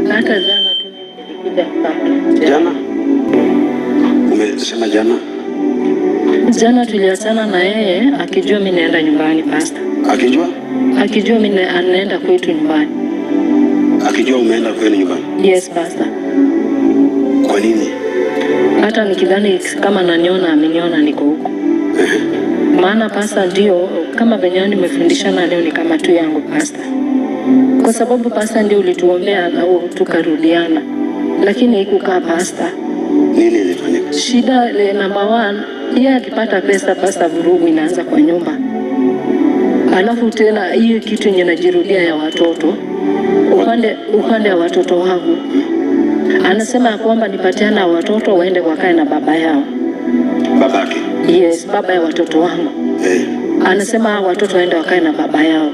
hata jana tu nilikuja hapa. Jana? Umesema jana? Jana tuliachana na yeye akijua mimi naenda nyumbani pastor. Akijua? Akijua mimi anaenda kwetu nyumbani. Akijua umeenda kwenu nyumbani? Yes pastor. Kwa nini? Hata nikidhani kama ananiona ameniona niko huko. Maana pastor ndio kama venye nimefundishana leo ni kama tu yangu pastor. Kwa sababu pastor ndio ulituombea na tukarudiana. Lakini ikukaa pastor. Nini ilifanyika? Shida ile number 1, yeye akipata pesa pastor vurugu inaanza kwa nyumba. Alafu tena hiyo kitu yenye najirudia ya watoto. Upande wa watoto wangu. Anasema kwamba nipatiana watoto waende wakae na baba yao. Babake? Yes, baba ya watoto wangu. Anasema watoto waende wakae na baba yao.